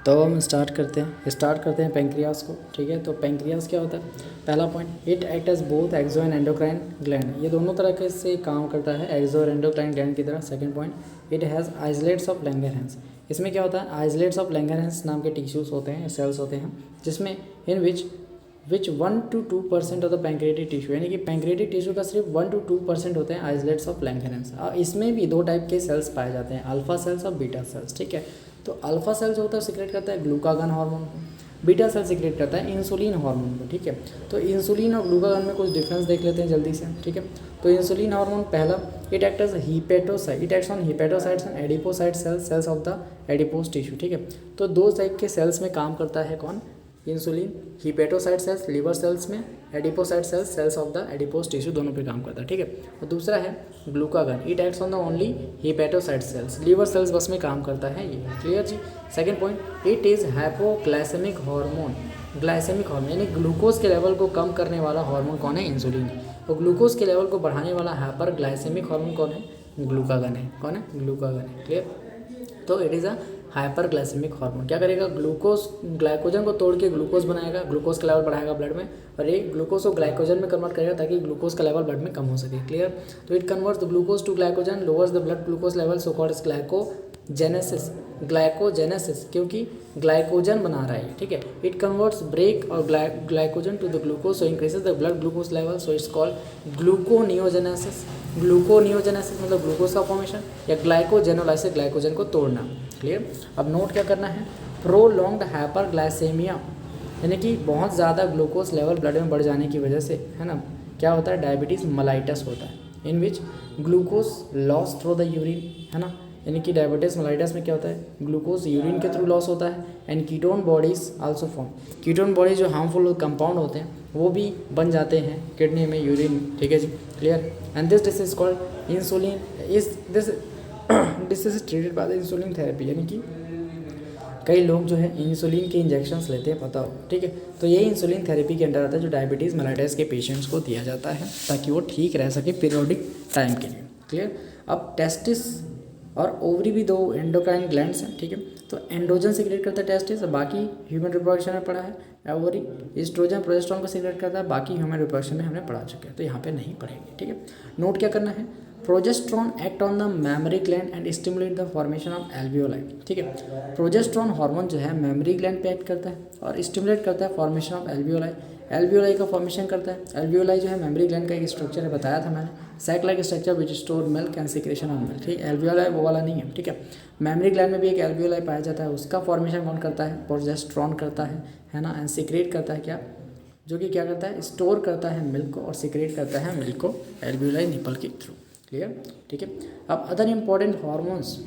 तो हम स्टार्ट करते हैं पेंक्रियास को। ठीक है, तो पेंक्रियास क्या होता है? पहला point, it act as both exo and endocrine gland. ये दोनों तरह के से काम करता है, एक्सो और एंडोक्राइन ग्लैंड की तरह। Second point, it has isolates of Langerhans. इसमें क्या होता है? आइसोलेट्स ऑफ लैंगरहैंस नाम के टिश्यूज़ होते हैं, सेल्स होते हैं, जिसमें इन विच 1 to 2% of the pancreatic tissue, यानी कि पैंक्रियाटिक टिश्यू का सिर्फ 1 to 2% होते हैं आइसोलेट्स ऑफ लैंगरहैंस। इसमें भी दो टाइप के सेल्स पाए जाते हैं, अल्फा सेल्स और बीटा सेल्स। ठीक है, तो अल्फा सेल जो होता है सिक्रेट करता है ग्लूकागन हार्मोन को, बीटा सेल सिक्रेट करता है इंसुलिन हार्मोन को। ठीक है, तो इंसुलिन और ग्लूकागन में कुछ डिफरेंस देख लेते हैं जल्दी से। ठीक है, तो इंसुलिन हार्मोन पहला, it act as hepatocyte, it acts on hepatocytes and adipocyte cells of the adipose tissue. ठीक है, तो दो टाइप के सेल्स में काम करता है कौन? Insulin. Hepatocyte cells liver cells में, adipocyte cells of the adipose tissue, दोनों पे काम करता है। ठीक है, और दूसरा है glucagon, it acts on the only hepatocyte cells, liver cells बस में काम करता है ये। क्लियर जी। Second point, it is hypoglycemic hormone. Glycemic hormone यानी ग्लूकोज के लेवल को कम करने वाला हार्मोन कौन है? इंसुलिन। और ग्लूकोज के लेवल को बढ़ाने वाला हाइपर ग्लाइसेमिक हार्मोन कौन है? ग्लूकागन है। कौन है? ग्लूकागन है। क्लियर। तो it is a hyperglycemic hormone. क्या करेगा? ग्लूकोज ग्लाइकोजन को तोड़ के ग्लूकोज बनाएगा, ग्लूकोज का लेवल बढ़ाएगा ब्लड में, और ये ग्लूकोज को ग्लाइकोजन में कन्वर्ट करेगा ताकि ग्लूकोज का लेवल ब्लड में कम हो सके। क्लियर। तो it converts the glucose to glycogen, lowers the blood glucose level, so called glycogenesis. Glycogenesis क्योंकि ग्लाइकोजन बना रहा है। ठीक है, इट कन्वर्ट्स ब्रेक और glycogen to the glucose, so increases the blood glucose level, so it's called gluconeogenesis. Gluconeogenesis मतलब glucose का formation, या ग्लाइकोजेनोलाइसिस ग्लाइकोजन को तोड़ना। क्लियर। अब नोट क्या करना है? प्रोलॉन्ग्ड हाइपरग्लाइसेमिया यानी कि बहुत ज़्यादा ग्लूकोज लेवल ब्लड में बढ़ जाने की वजह से, है ना, क्या होता है? डायबिटीज़ मलाइटस होता है, in which glucose loss through the urine, है ना, यानी कि डायबिटीज़ मलाइटस में क्या होता है? ग्लूकोज यूरिन के थ्रू लॉस होता है, and ketone bodies also form. Ketone bodies जो हार्मफुल कंपाउंड होते हैं वो भी बन जाते हैं किडनी में, यूरिन में। ठीक है जी। Clear. And this disease called insulin this is treated by the insulin therapy, यानी कि कई लोग जो है इंसुलिन के इंजेक्शंस लेते हैं, पता हो। ठीक है, तो ये इंसुलिन थेरेपी के अंडर आता है, जो डायबिटीज़ मेलाइटिस के पेशेंट्स को दिया जाता है ताकि वो ठीक रह सके पीरियोडिक टाइम के लिए। क्लियर। अब टेस्टिस और ओवरी भी दो एंडोक्राइन ग्लैंड्स हैं। ठीक है, तो एंड्रोजन सिक्रेट करता है टेस्टिस, और बाकी ह्यूमन रिप्रोडक्शन में पढ़ा है। ओवरी एस्ट्रोजन प्रोजेस्टेरॉन को सिक्रेट करता है, बाकी ह्यूमन रिप्रोडक्शन में हमने पढ़ा चुके हैं, तो यहाँ पे नहीं पढ़ेंगे। ठीक है, नोट क्या करना है? Progesterone act on the memory gland and stimulate the formation of alveoli. ठीक है, प्रोजेस्ट्रॉन हार्मोन जो है मेमोरी ग्लैंड पे एक्ट करता है और स्टिमुलेट करता है फॉर्मेशन ऑफ एल्वियोलाई। एल्वियोलाई का फॉर्मेशन करता है। एल्वियोलाई जो है मेमोरी ग्लैंड का एक स्ट्रक्चर है, बताया था मैंने, sac like structure which store milk and secretion of milk. ठीक है, एल्वियोलाई वो वाला नहीं है। ठीक है, मेमोरी ग्लैंड में भी एक एल्वियोलाई पाया जाता है, उसका फॉर्मेशन कौन करता है? प्रोजेस्ट्रॉन करता है ना, एंड सिक्रेट करता है क्या? जो कि क्या करता है? स्टोर करता है मिल्क को और सिक्रेट करता है मिल्क को एल्वियोलाई निपल के थ्रू। क्लियर। ठीक है, अब अदर इम्पॉर्टेंट हार्मोन्स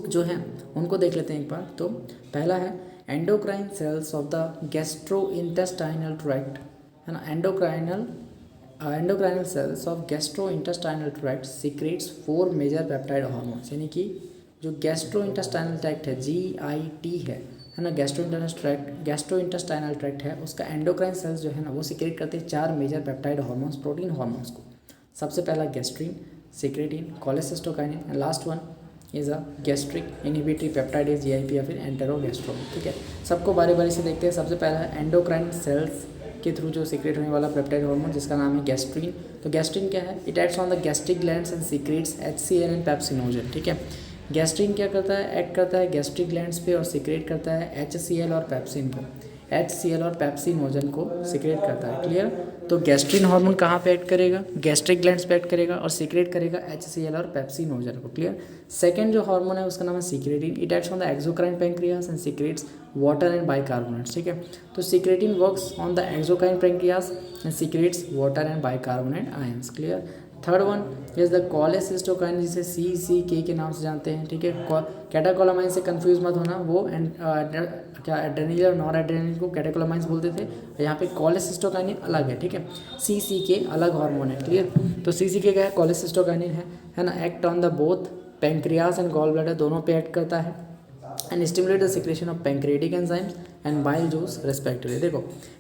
जो हैं उनको देख लेते हैं एक बार। तो पहला है endocrine cells of the gastrointestinal tract, है ना, endocrinal cells of gastrointestinal tract secretes 4 major peptide hormones, यानी कि जो गैस्ट्रोइंटेस्टाइनल ट्रैक्ट है, GIT है ना, गैस्ट्रोइंटेस्टाइनल ट्रैक्ट है, उसका एंडोक्राइन सेल्स जो है ना वो सीक्रेट करते हैं 4 major peptide hormones, protein hormones को। सबसे पहला gastrin, secretin, cholecystokinin, and last one is a gastric inhibitory peptide is GIP या फिर एंटेरोगैस्ट्रोन। ठीक है, सबको बारी बारी से देखते हैं। सबसे पहला है एंडोक्राइन सेल्स के थ्रू जो सीक्रेट होने वाला पेप्टाइड हार्मोन जिसका नाम है गैस्ट्रीन। तो गैस्ट्रीन क्या है? It acts on the gastric glands and secrets HCl and pepsinogen. ठीक है, गैस्ट्रीन क्या करता है? एक्ट करता है गैस्ट्रिक ग्लैंड्स पे और सीक्रेट करता है HCl और पेप्सिन को, HCl और पेप्सिनोजन को सीक्रेट करता है। क्लियर। तो गैस्ट्रीन हार्मोन कहाँ पे एक्ट करेगा? गैस्ट्रिक ग्लैंड्स पे एक्ट करेगा और सीक्रेट करेगा HCl और पेप्सिनोजन को। क्लियर। सेकंड जो हार्मोन है उसका नाम है secretin, it acts on the exocrine pancreas and secretes water and bicarbonates. ठीक है, तो secretin works on the exocrine pancreas and secretes water and bicarbonate ions. Clear. Third one is the cholecystokinin, जिसे CCK के नाम से जानते हैं। ठीक है, कैटाकोलामाइन से कंफ्यूज मत होना, वो क्या एड्रेनल और नॉर एड्रेनल को कैटेकोलामाइंस बोलते थे, यहाँ पे कोलेसिस्टोकाइनिन अलग है। ठीक है, CCK अलग हार्मोन है। क्लियर। तो CCK क्या है? कोलेसिस्टोकाइनिन है ना, act on the both pancreas and gall bladder, दोनों पे एक्ट करता है। And stimulate the secretion of pancreatic enzymes and bile juice respectively. देखो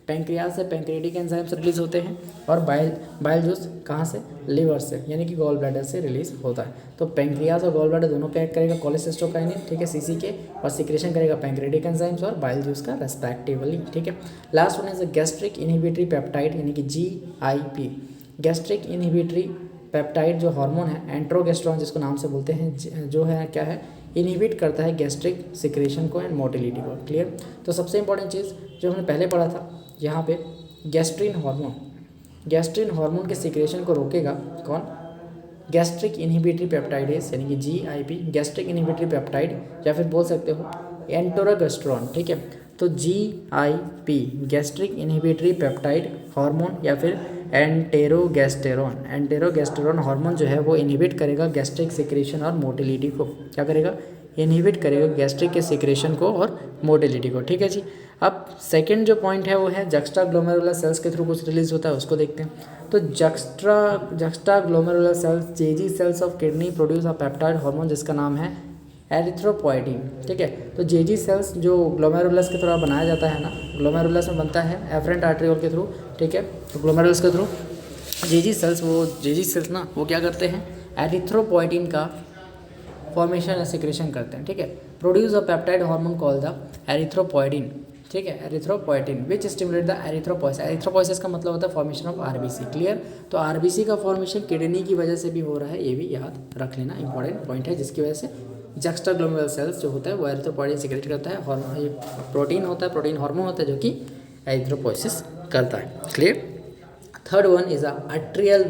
पैंक्रियाज से पैंक्रियाटिक एंजाइम्स रिलीज होते हैं और बाइल जूस कहाँ से, लिवर से यानी कि गॉल ब्लैडर से रिलीज होता है। तो पैंक्रियाज और गॉल ब्लैडर दोनों पे एक्ट करेगा कोलेसिस्टोकाइनिन, ठीक है, सीसी के, और सिक्रेशन करेगा पैंक्रियाटिक एंजाइम्स और बाइल जूस का रेस्पेक्टिवली, ठीक है। Last one is gastric inhibitory peptide यानी कि GIP। गैस्ट्रिक इनहिबिटरी पेप्टाइड जो हार्मोन है एंट्रोगेस्ट्रॉन जिसको नाम से बोलते हैं, जो है क्या है, इनहिबिट करता है गैस्ट्रिक सिक्रेशन को एंड मोटिलिटी को। क्लियर। तो सबसे इंपॉर्टेंट चीज़ जो हमने पहले पढ़ा था यहाँ पे, गैस्ट्रिन हार्मोन के सिक्रेशन को रोकेगा कौन, गैस्ट्रिक इनहिबिटरी पेप्टाइडेज यानी कि GIP, गैस्ट्रिक इनहिबिटरी पेप्टाइड, या फिर बोल सकते हो एंटोरोगेस्ट्रॉन, ठीक है। तो GIP gastric inhibitory peptide hormone या फिर एंटेरोगेस्टेरॉन हार्मोन जो है वो इनहिबिट करेगा गैस्ट्रिक सिक्रेशन और मोटिलिटी को। क्या करेगा, इनहिबिट करेगा गैस्ट्रिक के सिक्रेशन को और मोटिलिटी को, ठीक है जी। अब सेकंड जो पॉइंट है वो है जक्स्ट्रा ग्लोमेरुलर सेल्स के थ्रू कुछ रिलीज होता है, उसको देखते हैं। तो juxtaglomerular cells, JG cells of kidney produce a peptide hormone जिसका नाम है एरिथ्रोपोइटिन, ठीक है। तो JG सेल्स जो ग्लोमेरुलस के थ्रू बनाया जाता है ना, ग्लोमेरुलस में बनता है एफरेंट आर्टरियोल के थ्रू, ठीक है। तो ग्लोमेरुलस के थ्रू JG सेल्स ना वो क्या करते हैं, एरिथ्रोपोइटिन का फॉर्मेशन या सिक्रेशन करते हैं, ठीक है। Produce a peptide hormone called the erythropoietin, ठीक है, erythropoietin which stimulate the erythropoiesis. Erythropoiesis का मतलब होता है फॉर्मेशन ऑफ RBC। क्लियर। तो RBC का फॉर्मेशन किडनी की वजह से भी हो रहा है, ये भी याद रख लेना, इंपॉर्टेंट पॉइंट है, जिसकी वजह से जक्स्ट्रा ग्लोमेरुलर सेल्स जो होता है वो एरिथ्रोपोइटिन सिक्रेट करता है। हार्मोन, ये प्रोटीन होता है, प्रोटीन हार्मोन होता है जो कि एरिथ्रोपोइसिस करता है। Clear. Third one is arterial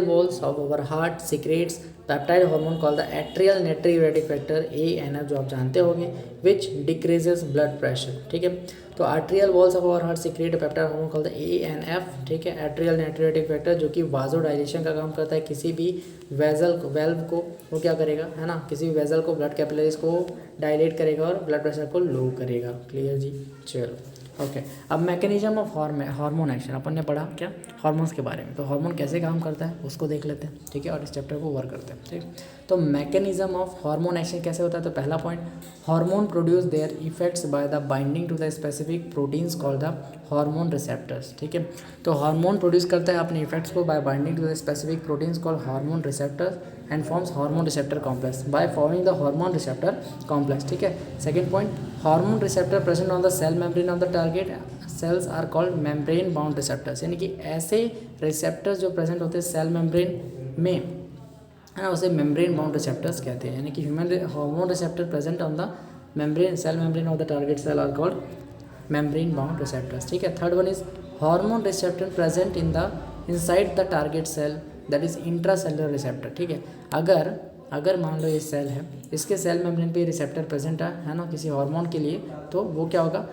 walls of our heart secretes peptide hormone called the atrial natriuretic factor ANF, जो आप जानते होंगे, विच डिक्रीजेस ब्लड प्रेशर, ठीक है। तो arterial walls of our heart secrete peptide hormone called the ANF, ठीक है, atrial natriuretic factor, जो कि वाजोडाइलेशन का काम करता है। किसी भी वेल्व को वो क्या करेगा, है ना, किसी भी वेजल को, ब्लड कैपिलरीज को डायलेट करेगा और ब्लड प्रेशर को लो करेगा। क्लियर जी। चलो ओके। अब मैकेनिज्म ऑफ हार्मोन एक्शन अपन ने पढ़ा क्या, हार्मोन्स के बारे में। तो हार्मोन कैसे काम करता है उसको देख लेते हैं, ठीक है, और इस चैप्टर को वर्क करते हैं, ठीक। तो मैकेनिज्म ऑफ हार्मोन एक्शन कैसे होता है, तो पहला point, hormone produce their effects by the binding to the specific proteins called the hormone receptors, ठीक है। तो हार्मोन प्रोड्यूस करता है अपने इफेक्ट्स को by binding to the specific proteins called hormone receptors and forms hormone receptor complex by forming the hormone receptor complex, ठीक है। Second point, hormone receptor present on the cell membrane of the target cells are called membrane bound receptors, यानी कि ऐसे receptors जो present होते हैं cell membrane में, है ना, उसे मेम्ब्रेन बाउंड रिसेप्टर्स कहते हैं। यानी कि human hormone receptor present on the cell membrane of the target cell are called membrane bound receptors, ठीक है। Third one is hormone receptor present inside the target cell, that is intracellular receptor, ठीक है। अगर मान लो ये cell है, इसके सेल मेम्ब्रेन पे रिसेप्टर प्रेजेंट है ना, किसी हार्मोन के लिए, तो वो क्या होगा,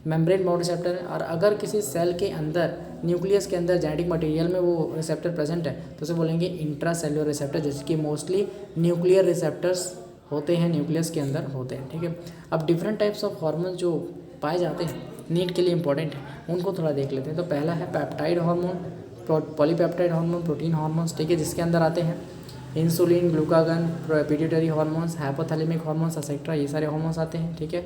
मेम्ब्रेन बाउंड रिसेप्टर है। और अगर किसी सेल के अंदर, न्यूक्लियस के अंदर जेनेटिक मटेरियल में वो रिसेप्टर प्रेजेंट है तो उसे बोलेंगे इंट्रासेलुलर रिसेप्टर, जैसे कि मोस्टली न्यूक्लियर रिसेप्टर्स होते हैं, न्यूक्लियस के अंदर होते हैं, ठीक है। अब डिफरेंट टाइप्स ऑफ हार्मोन जो पाए जाते हैं, नीट के लिए इंपॉर्टेंट है, उनको थोड़ा देख लेते हैं। तो पहला है peptide hormone, polypeptide hormone, protein hormones, ठीक है, जिसके अंदर आते हैं insulin, glucagon, pituitary hormones, hypothalamic hormones etcetera, ये सारे हार्मोन्स आते हैं, ठीक है।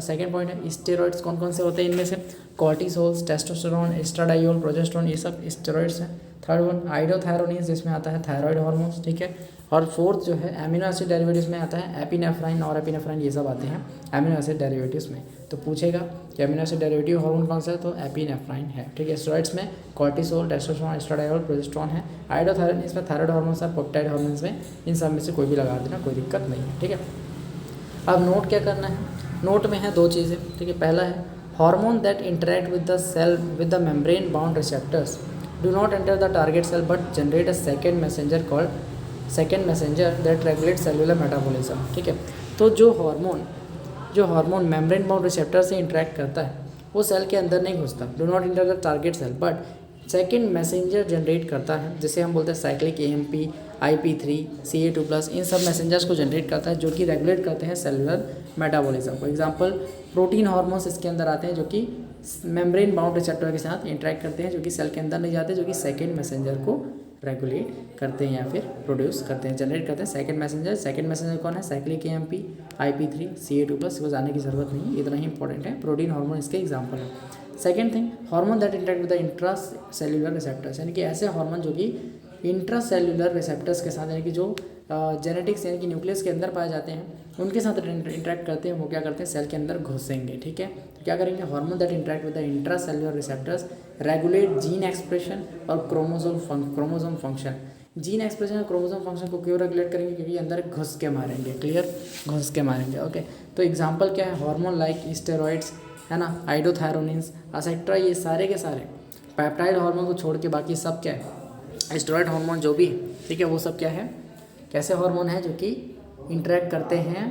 सेकंड पॉइंट है स्टेरॉइड्स, कौन कौन से होते हैं इनमें से, कॉर्टिसोल, टेस्टोस्टेरोन, एस्ट्राडायोल, प्रोजेस्टेरोन, ये सब स्टेरॉइड्स हैं। थर्ड वन आइडोथायरोनिन, जिसमें आता है थायराइड हार्मोन्स, ठीक है। और फोर्थ जो है एमिनो एसिड डेरिवेटिव्स में आता है एपिनेफ्राइन और एपिनेफ्राइन, ये सब आते हैं एमिनो एसिड डेरिवेटिव्स में। तो पूछेगा कि एमिनो एसिड डेरिवेटिव हार्मोन कौन सा है, तो एपिनेफ्राइन है, ठीक है। स्टेरॉइड्स में कॉर्टिसोल, टेस्टोस्टेरोन, एस्ट्राडायोल, प्रोजेस्टेरोन है। आइडोथायरोनिन इसमें थायराइड हार्मोन्स है, पेप्टाइड हार्मोन्स में, इन सब में से कोई भी लगा देना, कोई दिक्कत नहीं है, ठीक है। अब नोट क्या करना है, नोट में है दो चीज़ें, ठीक है। पहला है hormone that interact with the cell with the membrane bound receptors do not enter the target cell but generate a second messenger that regulate cellular metabolism, ठीक है। तो जो हार्मोन मेम्ब्रेन बाउंड रिसेप्टर से इंटरेक्ट करता है वो cell के अंदर नहीं घुसता, do not enter the target cell, but second messenger generate करता है, जिसे हम बोलते हैं साइक्लिक AMP, IP3, CA2+, इन सब मैसेंजर्स को जनरेट करता है जो कि रेगुलेट करते हैं cellular metabolism. For example protein hormones इसके अंदर आते हैं जो कि मेम्ब्रेन बाउंड रिसेप्टर के साथ इंटरेक्ट करते हैं, जो कि सेल के अंदर नहीं जाते, जो कि सेकेंड मैसेंजर को रेगुलेट करते हैं या फिर प्रोड्यूस करते हैं, जनरेट करते हैं। सेकंड मैसेंजर कौन है? साइक्लिक AMP IP3 CA2+, इसको जाने की ज़रूरत नहीं है, इतना ही इंपॉर्टेंट है। प्रोटीन हार्मोन इसके एग्जाम्पल है। Second thing, hormone that interact with the intra cellular receptors, यानी कि ऐसे हार्मोन जो कि इंट्रा सेल्यूलर रिसेप्टर्स के साथ, यानी कि जो जेनेटिक्स यानी कि न्यूक्लियस के अंदर पाए जाते हैं, उनके साथ इंटरेक्ट करते हैं, वो क्या करते हैं? सेल के अंदर घुसेंगे, ठीक है। तो क्या करेंगे? Hormone that interact with the intra cellular receptors regulate gene expression और क्रोमोसोम फंक्शन। जीन एक्सप्रेशन और क्रोमोसोम फंक्शन को क्यों रेगुलेट करेंगे? क्योंकि अंदर घुस के मारेंगे, क्लियर, घुस के मारेंगे, ओके। तो एग्जाम्पल क्या है? हार्मोन लाइक स्टेरॉइड्स, है ना, आइडोथायरोनिन्स, एसेट्रा, ये सारे के सारे पेप्टाइड हार्मोन को छोड़ के बाकी सब क्या है? स्टेरॉइड हार्मोन जो भी, ठीक है, वो सब क्या है? कैसे हार्मोन है? जो कि इंटरेक्ट करते हैं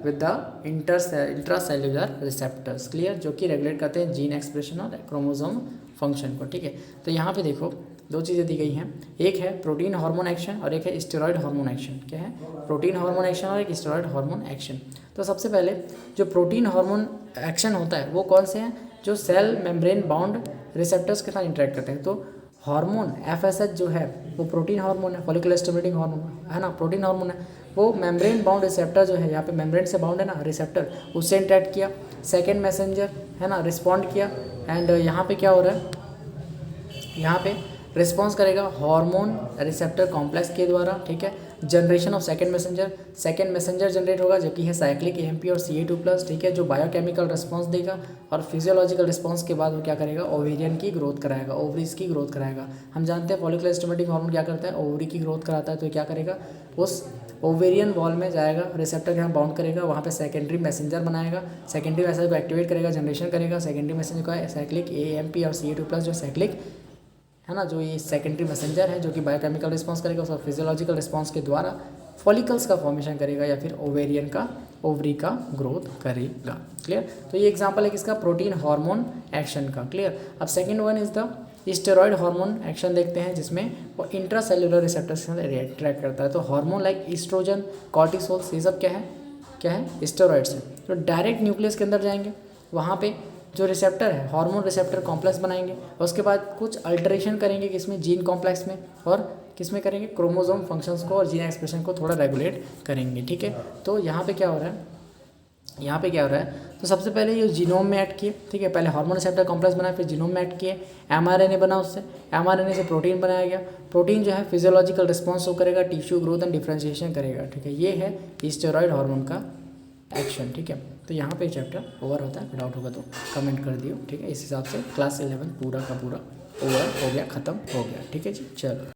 with the intracellular receptors, clear, जो कि रेगुलेट करते हैं जीन एक्सप्रेशन और क्रोमोसोम फंक्शन को, ठीक है। तो यहाँ पे देखो दो चीज़ें दी गई हैं, एक है प्रोटीन हार्मोन एक्शन और एक है स्टेरॉइड हार्मोन एक्शन। क्या है? प्रोटीन हार्मोन एक्शन और एक स्टेरॉइड हार्मोन एक्शन। तो सबसे पहले जो प्रोटीन हार्मोन एक्शन होता है वो कौन से हैं? जो सेल मेम्ब्रेन बाउंड रिसेप्टर्स के साथ इंटरेक्ट करते हैं। तो हार्मोन FSH जो है वो प्रोटीन हार्मोन है, फॉलिकुलर स्टिमुलेटिंग हार्मोन है ना, प्रोटीन हार्मोन है। वो मेम्ब्रेन बाउंड रिसेप्टर जो है, यहाँ पे मेम्ब्रेन से बाउंड है ना रिसेप्टर, उससे इंटरेक्ट किया, सेकेंड मैसेंजर है ना रिस्पॉन्ड किया, एंड यहाँ पे क्या हो रहा है? यहाँ पे रिस्पॉन्स करेगा हार्मोन रिसेप्टर कॉम्प्लेक्स के द्वारा, ठीक है। Generation of second messenger generate होगा जो कि है साइक्लिक AMP और CA2+, ठीक है, जो बायोकेमिकल रिस्पॉन्स देगा और फिजियोलॉजिकल रिस्पॉन्स के बाद वो क्या करेगा? ओवेरियन की ग्रोथ कराएगा, ओवरीज की ग्रोथ कराएगा। हम जानते हैं फॉलिकुलर स्टिमुलेटिंग हार्मोन क्या करता है? ओवरी की ग्रोथ कराता है। तो क्या करेगा? उस ओवेरियन वॉल में जाएगा, रिसेप्टर के यहाँ बाउंड करेगा, वहाँ पे सेकेंडरी मैसेंजर बनाएगा, सेकेंडरी मैसेंजर को एक्टिवेट करेगा, जनरेशन करेगा। सेकेंडरी मैसेंजर का है साइक्लिक AMP और CA2+, जो साइक्लिक है ना, जो ये सेकेंडरी मैसेंजर है जो कि बायोकेमिकल रिस्पांस करेगा, उसका फिजियोलॉजिकल रिस्पांस के द्वारा फॉलिकल्स का फॉर्मेशन करेगा या फिर ओवरी का ग्रोथ करेगा, क्लियर। तो ये एग्जांपल है किसका? प्रोटीन हार्मोन एक्शन का, क्लियर। अब second one is the steroid hormone action देखते हैं, जिसमें वो इंट्रासेल्युलर रिसेप्टर्स के साथ इंटरेक्ट करता है। तो हार्मोन लाइक ईस्ट्रोजन, कॉर्टिसोल, ये सब क्या है? स्टेरॉइड्स हैं। तो डायरेक्ट न्यूक्लियस के अंदर जाएंगे, वहाँ पे जो रिसेप्टर है हार्मोन रिसेप्टर कॉम्प्लेक्स बनाएंगे, और उसके बाद कुछ अल्टरेशन करेंगे किसमें? जीन कॉम्प्लेक्स में, और किसमें करेंगे? क्रोमोसोम फंक्शंस को और जीन एक्सप्रेशन को थोड़ा रेगुलेट करेंगे, ठीक है। तो यहाँ पे क्या हो रहा है? तो सबसे पहले ये जीनोम में ऐड किए, ठीक है, पहले हार्मोन रिसेप्टर कॉम्प्लेक्स बनाया, फिर जीनोम में ऐड किए, mRNA बना, उससे mRNA से प्रोटीन बनाया गया। प्रोटीन जो है फिजियोलॉजिकल रिस्पॉन्स शो करेगा, टिश्यू ग्रोथ एंड डिफ्रेंशिएशन करेगा, ठीक है। ये है स्टेरॉइड हार्मोन का एक्शन, ठीक है। तो यहाँ पे चैप्टर ओवर होता है, डाउट होगा तो कमेंट कर दियो, ठीक है। इस हिसाब से क्लास 11 पूरा का पूरा ओवर हो गया, ख़त्म हो गया, ठीक है जी। चलो।